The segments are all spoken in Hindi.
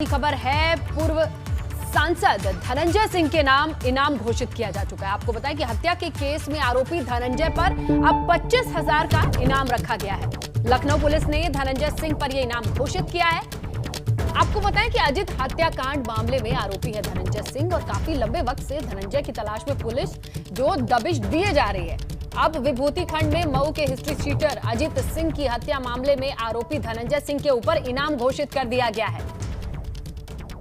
खबर है, पूर्व सांसद धनंजय सिंह के नाम इनाम घोषित किया जा चुका है। आपको बताएं कि हत्या के केस में आरोपी धनंजय पर अब 25,000 का इनाम रखा गया है। लखनऊ पुलिस ने धनंजय सिंह पर यह इनाम घोषित किया है। आपको बताएं कि अजित हत्याकांड मामले में आरोपी है धनंजय सिंह और काफी लंबे वक्त से धनंजय की तलाश में पुलिस जो दबिश दिए जा रही है। अब विभूति खंड में मऊ के हिस्ट्री शीटर अजित सिंह की हत्या मामले में आरोपी धनंजय सिंह के ऊपर इनाम घोषित कर दिया गया है।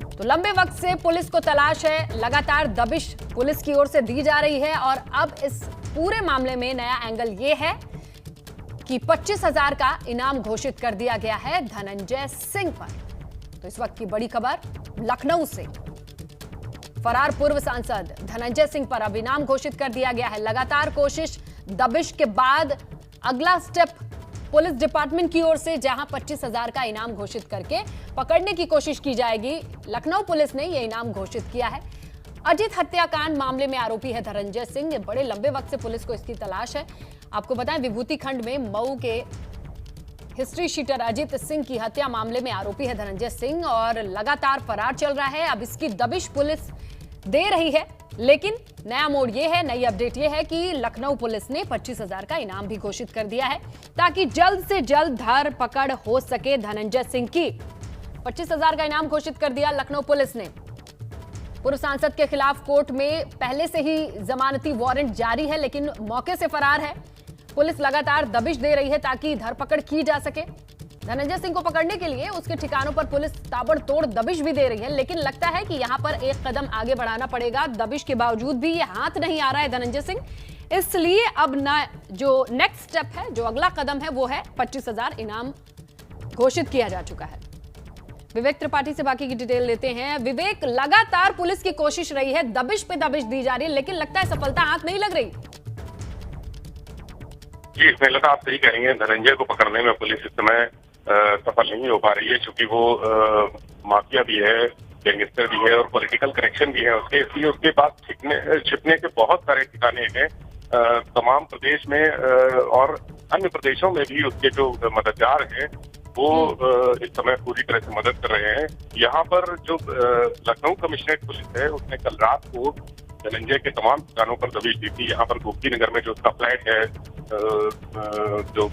तो लंबे वक्त से पुलिस को तलाश है, लगातार दबिश पुलिस की ओर से दी जा रही है और अब इस पूरे मामले में नया एंगल ये है कि 25,000 का इनाम घोषित कर दिया गया है धनंजय सिंह पर। तो इस वक्त की बड़ी खबर लखनऊ से, फरार पूर्व सांसद धनंजय सिंह पर अब इनाम घोषित कर दिया गया है। लगातार कोशिश, दबिश के बाद अगला स्टेप पुलिस डिपार्टमेंट की ओर से जहां 25,000 का इनाम घोषित करके पकड़ने की कोशिश की जाएगी। लखनऊ पुलिस ने यह इनाम घोषित किया है। अजित हत्याकांड मामले में आरोपी है धनंजय सिंह। बड़े लंबे वक्त से पुलिस को इसकी तलाश है। आपको बताएं, विभूति खंड में मऊ के हिस्ट्री शीटर अजित सिंह की हत्या मामले में आरोपी है धनंजय सिंह और लगातार फरार चल रहा है। अब इसकी दबिश पुलिस दे रही है, लेकिन नया मोड़ यह है, नई अपडेट यह है कि लखनऊ पुलिस ने 25,000 का इनाम भी घोषित कर दिया है ताकि जल्द से जल्द धरपकड़ हो सके धनंजय सिंह की। 25,000 का इनाम घोषित कर दिया लखनऊ पुलिस ने। पूर्व सांसद के खिलाफ कोर्ट में पहले से ही जमानती वारंट जारी है, लेकिन मौके से फरार है। पुलिस लगातार दबिश दे रही है ताकि धरपकड़ की जा सके। धनंजय सिंह को पकड़ने के लिए उसके ठिकानों पर पुलिस ताबड़तोड़ दबिश भी दे रही है, लेकिन लगता है कि यहां पर एक कदम आगे बढ़ाना पड़ेगा। दबिश के बावजूद भी ये हाथ नहीं आ रहा है धनंजय सिंह, इसलिए अब जो नेक्स्ट स्टेप है, जो अगला कदम है, वो है 25,000 इनाम घोषित किया जा चुका है। विवेक त्रिपाठी से बाकी की डिटेल लेते हैं। विवेक, लगातार पुलिस की कोशिश रही है, दबिश पे दबिश दी जा रही है, लेकिन लगता है सफलता हाथ नहीं लग रही। जी, इसमें लगा, आप सही कहेंगे, धनंजय को पकड़ने में पुलिस इस समय सफल नहीं हो पा रही है, क्योंकि वो माफिया भी है, गैंगस्टर भी है और पॉलिटिकल कनेक्शन भी है उसके, इसलिए उसके पास छिपने के बहुत सारे ठिकाने हैं। तमाम प्रदेश में और अन्य प्रदेशों में भी उसके जो मददगार हैं वो इस समय पूरी तरह से मदद कर रहे हैं। यहाँ पर जो लखनऊ कमिश्नरेट पुलिस है, उसने कल रात को धनंजय के तमाम ठिकानों पर दबिश दी थी। यहाँ पर गोमती नगर में जो उसका फ्लैट है, जो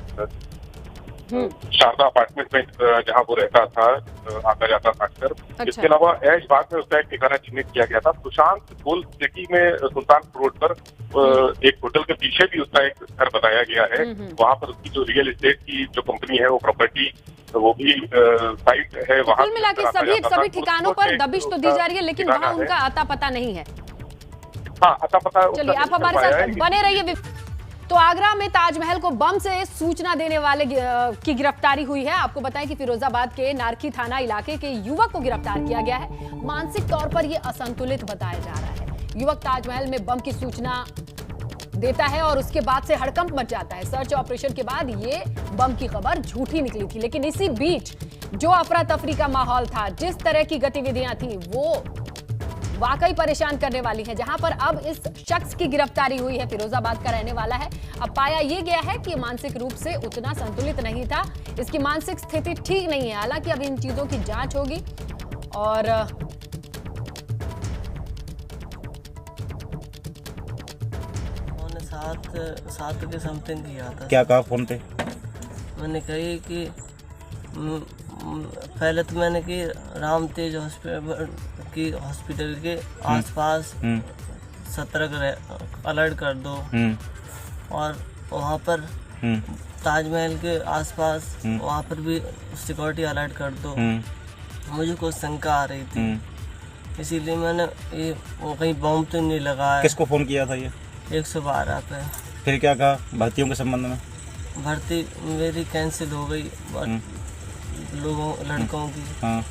शारदा अपार्टमेंट में जहाँ वो रहता था, आता जाता था अक्सर। अच्छा। इसके अलावा ऐशबाग में उसका एक ठिकाना चिन्हित किया गया था। सुशांत गोल्ड सिटी में सुल्तानपुर रोड पर एक होटल के पीछे भी उसका एक घर बताया गया है। वहाँ पर उसकी जो रियल एस्टेट की जो कंपनी है, वो प्रॉपर्टी, वो भी साइट है। वहाँ मिला के सभी ठिकानों पर दबिश तो दी जा रही है, लेकिन वहाँ उनका आता पता नहीं है। हाँ, आता पता। चलिए, आप हमारे साथ बने रहिए। तो आगरा में ताजमहल को बम से सूचना देने वाले की गिरफ्तारी हुई है। आपको बताएं कि फिरोजाबाद के नारखी थाना इलाके के युवक को गिरफ्तार किया गया है। मानसिक तौर पर यह असंतुलित बताया जा रहा है। युवक ताजमहल में बम की सूचना देता है और उसके बाद से हड़कंप मच जाता है। सर्च ऑपरेशन के बाद ये बम की खबर झूठी निकली थी, लेकिन इसी बीच जो अफरा तफरी का माहौल था, जिस तरह की गतिविधियां थी, वो वाकई परेशान करने वाली है। जहां पर अब इस शख्स की गिरफ्तारी हुई है, फिरोजाबाद का रहने वाला है। अब पाया यह गया है कि मानसिक रूप से उतना संतुलित नहीं था, इसकी मानसिक स्थिति ठीक नहीं है। हालांकि अब इन चीजों की जांच होगी और सात के समथिंग किया था। क्या कहा फोन पे? मैंने कही कि पहले तो मैंने कि राम तेज हॉस्पिटल के आसपास सतर्क अलर्ट कर दो और वहाँ पर ताजमहल के आसपास वहाँ पर भी सिक्योरिटी अलर्ट कर दो। मुझे कुछ शंका आ रही थी, इसीलिए मैंने ये कहीं बम तो नहीं लगाया। किसको फोन किया था ये? 112 पे। फिर क्या कहा भर्तियों के संबंध में? भर्ती मेरी कैंसिल हो गई लड़कों की। हाँ।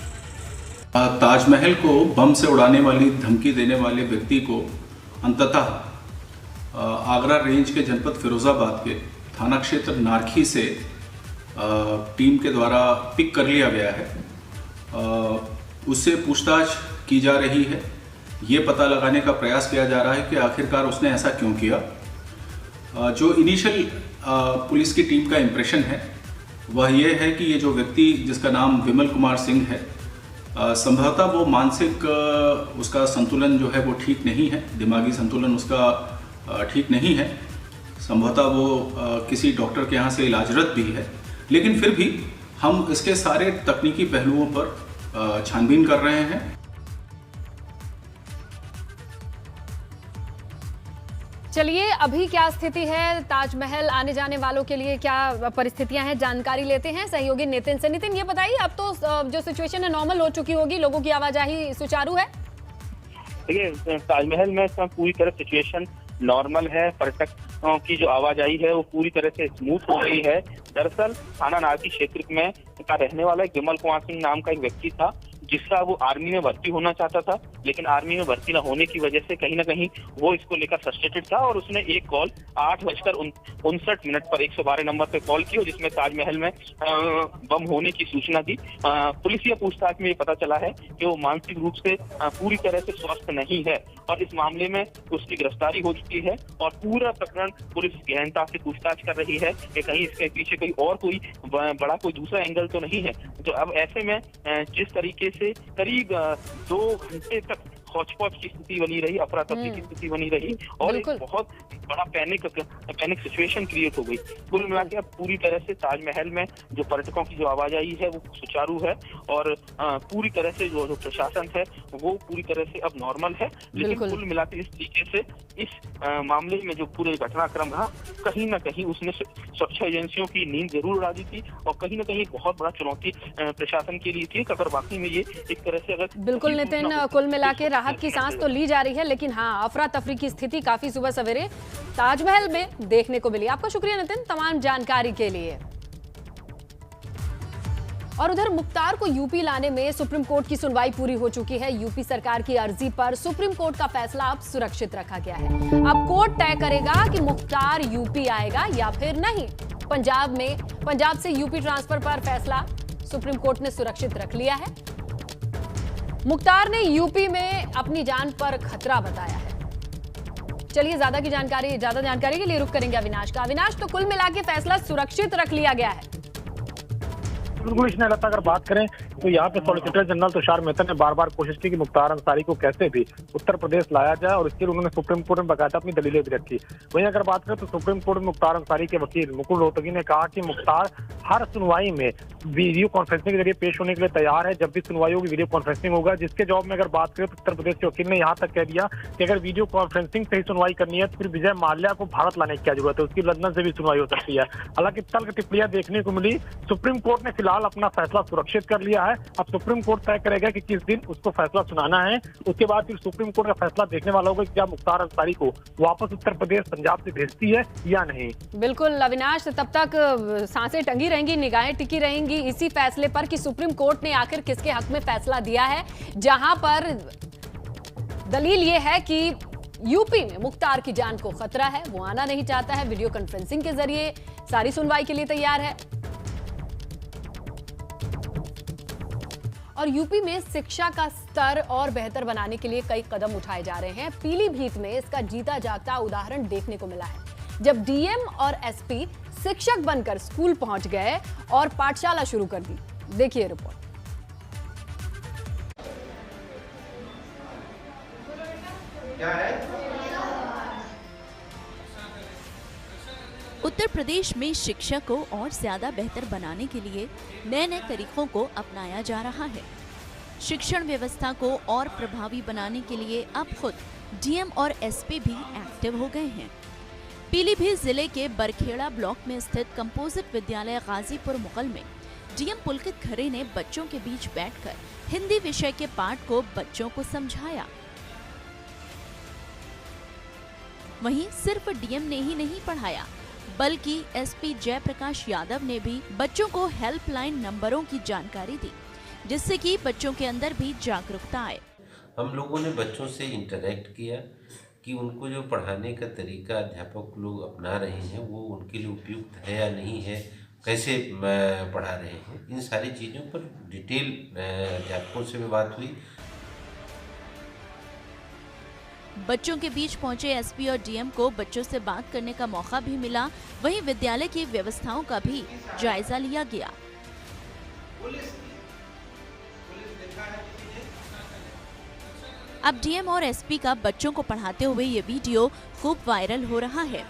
ताजमहल को बम से उड़ाने वाली धमकी देने वाले व्यक्ति को अंततः आगरा रेंज के जनपद फिरोजाबाद के थाना क्षेत्र नारखी से टीम के द्वारा पिक कर लिया गया है। उससे पूछताछ की जा रही है। ये पता लगाने का प्रयास किया जा रहा है कि आखिरकार उसने ऐसा क्यों किया। जो इनिशियल पुलिस की टीम का इम्प्रेशन है वह यह है कि ये जो व्यक्ति जिसका नाम विमल कुमार सिंह है संभवतः वो मानसिक उसका संतुलन जो है वो ठीक नहीं है, दिमागी संतुलन उसका ठीक नहीं है। संभवतः वो किसी डॉक्टर के यहाँ से इलाजरत भी है, लेकिन फिर भी हम इसके सारे तकनीकी पहलुओं पर छानबीन कर रहे हैं। चलिए, अभी क्या स्थिति है ताजमहल आने जाने वालों के लिए, क्या परिस्थितियां हैं, जानकारी लेते हैं सहयोगी नितिन से। नितिन, ये बताइए, अब तो जो सिचुएशन है नॉर्मल हो चुकी होगी, लोगों की आवाजाही सुचारू है? देखिए, ताजमहल में पूरी तरह सिचुएशन नॉर्मल है। पर्यटकों की जो आवाजाही है वो पूरी तरह से स्मूथ हो रही है। दरअसल थाना नारकी क्षेत्र में का रहने वाला एक विमल कुमार सिंह नाम का एक व्यक्ति था, जिसका वो आर्मी में भर्ती होना चाहता था, लेकिन आर्मी में भर्ती न होने की वजह से कहीं ना कहीं वो इसको लेकर फ्रस्ट्रेटेड था और उसने एक कॉल 8:59 पर 112 नंबर पे कॉल की, जिसमें ताजमहल में बम होने की सूचना दी। पुलिसिया पूछताछ में ये पता चला है कि वो मानसिक रूप से पूरी तरह से स्वस्थ नहीं है और इस मामले में उसकी गिरफ्तारी हो चुकी है और पूरा प्रकरण पुलिस गहनता से पूछताछ कर रही है कि कहीं इसके पीछे कोई और कोई बड़ा कोई दूसरा एंगल तो नहीं है। तो अब ऐसे में जिस तरीके से करीब 2 घंटे तक हौच-पौच की स्थिति बनी रही, अफरा तफरी की स्थिति बनी रही और एक बहुत बड़ा पैनिक सिचुएशन क्रिएट हो गई। कुल मिला के अब पूरी तरह से ताजमहल में जो पर्यटकों की जो आवाजाही है वो सुचारू है और पूरी तरह से जो प्रशासन है वो पूरी तरह से अब नॉर्मल है। लेकिन कुल मिला के इस तरीके से इस मामले में जो पूरे घटनाक्रम रहा, कहीं ना कहीं उसने सुरक्षा एजेंसियों की नींद जरूर उड़ा दी थी और कहीं ना कहीं बहुत बड़ा चुनौती प्रशासन के लिए थी। अगर वाकई में ये एक तरह से अगर बिल्कुल नितिन, कुल मिला के राहत की सांस तो ली जा रही है, लेकिन हाँ, अफरा तफरी की स्थिति काफी सुबह सवेरे ताजमहल में देखने को मिली। आपका शुक्रिया नितिन तमाम जानकारी के लिए। और उधर मुख्तार को यूपी लाने में सुप्रीम कोर्ट की सुनवाई पूरी हो चुकी है। यूपी सरकार की अर्जी पर सुप्रीम कोर्ट का फैसला अब सुरक्षित रखा गया है। अब कोर्ट तय करेगा कि मुख्तार यूपी आएगा या फिर नहीं। पंजाब से यूपी ट्रांसफर पर फैसला सुप्रीम कोर्ट ने सुरक्षित रख लिया है। मुख्तार ने यूपी में अपनी जान पर खतरा बताया है। चलिए, ज्यादा जानकारी के लिए रुख करेंगे अविनाश का। अविनाश, तो कुल मिला के फैसला सुरक्षित रख लिया गया है। बिल्कुल इसने लगता अगर बात करें तो यहाँ पे सॉलिसिटर जनरल तुषार मेहता ने बार बार कोशिश की कि मुख्तार अंसारी को कैसे भी उत्तर प्रदेश लाया जाए और इसके लिए उन्होंने सुप्रीम कोर्ट में बकायदा अपनी दलीलें भी रखी। वहीं अगर बात करें तो सुप्रीम कोर्ट में मुख्तार अंसारी के वकील मुकुल रोहतगी ने कहा कि मुख्तार हर सुनवाई में वीडियो कॉन्फ्रेंसिंग के जरिए पेश होने के लिए तैयार है। जब भी सुनवाई होगी वीडियो कॉन्फ्रेंसिंग होगा, जिसके जवाब में अगर बात करें तो उत्तर प्रदेश के वकील ने यहाँ तक कह दिया कि अगर वीडियो कॉन्फ्रेंसिंग से ही सुनवाई करनी है तो फिर विजय माल्या को भारत लाने की क्या जरूरत है, उसकी लंदन से भी सुनवाई हो सकती है। हालांकि तल्ख टिप्पणियां देखने को मिली। सुप्रीम कोर्ट ने फिलहाल अपना फैसला सुरक्षित कर लिया है। अब सुप्रीम कोर्ट तय करेगा कि किस दिन उसको फैसला सुनाना है। उसके बाद फिर सुप्रीम कोर्ट का फैसला देखने वाला होगा कि क्या मुख्तार अंसारी को वापस उत्तर प्रदेश पंजाब से भेजती है या नहीं। बिल्कुल अविनाश, तब तक सांसें टंगी रहेंगी, निगाहें टिकी रहेंगी इसी फैसले पर कि सुप्रीम कोर्ट ने आखिर किसके हक में फैसला दिया है, जहां पर दलील यह है कि यूपी में मुख्तार की जान को खतरा है, वो आना नहीं चाहता है, वीडियो कॉन्फ्रेंसिंग के जरिए सारी सुनवाई के लिए तैयार है। और यूपी में शिक्षा का स्तर और बेहतर बनाने के लिए कई कदम उठाए जा रहे हैं। पीलीभीत में इसका जीता जागता उदाहरण देखने को मिला है, जब डीएम और एसपी शिक्षक बनकर स्कूल पहुंच गए और पाठशाला शुरू कर दी। देखिए रिपोर्ट। उत्तर प्रदेश में शिक्षा को और ज्यादा बेहतर बनाने के लिए नए नए तरीकों को अपनाया जा रहा है। शिक्षण व्यवस्था को और प्रभावी बनाने के लिए अब खुद डीएम और एसपी भी एक्टिव हो गए हैं। पीलीभीत जिले के बरखेड़ा ब्लॉक में स्थित कंपोजिट विद्यालय गाजीपुर मुगल में डीएम पुलकित खरे ने बच्चों के बीच बैठकर हिंदी विषय के पाठ को बच्चों को समझाया। वहीं सिर्फ डीएम ने ही नहीं पढ़ाया, बल्कि एसपी जयप्रकाश यादव ने भी बच्चों को हेल्पलाइन नंबरों की जानकारी दी, जिससे कि बच्चों के अंदर भी जागरूकता आए। हम लोगों ने बच्चों से इंटरेक्ट किया कि उनको जो पढ़ाने का तरीका अध्यापक लोग अपना रहे हैं वो उनके लिए उपयुक्त है या नहीं है, कैसे पढ़ा रहे हैं, इन सारी चीज़ों पर डिटेल अध्यापकों से भी बात हुई। बच्चों के बीच पहुंचे एसपी और डीएम को बच्चों से बात करने का मौका भी मिला। वहीं विद्यालय की व्यवस्थाओं का भी जायजा लिया गया। पुलिस देखा है अब डीएम और एसपी का बच्चों को पढ़ाते हुए ये वीडियो खूब वायरल हो रहा है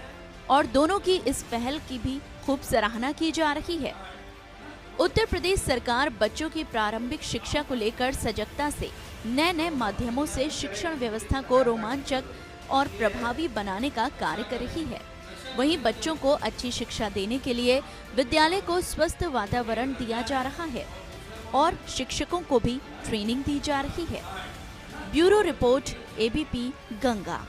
और दोनों की इस पहल की भी खूब सराहना की जा रही है। उत्तर प्रदेश सरकार बच्चों की प्रारंभिक शिक्षा को लेकर सजगता से नए नए माध्यमों से शिक्षण व्यवस्था को रोमांचक और प्रभावी बनाने का कार्य कर रही है। वहीं बच्चों को अच्छी शिक्षा देने के लिए विद्यालय को स्वस्थ वातावरण दिया जा रहा है और शिक्षकों को भी ट्रेनिंग दी जा रही है। Bureau report, ABP Ganga.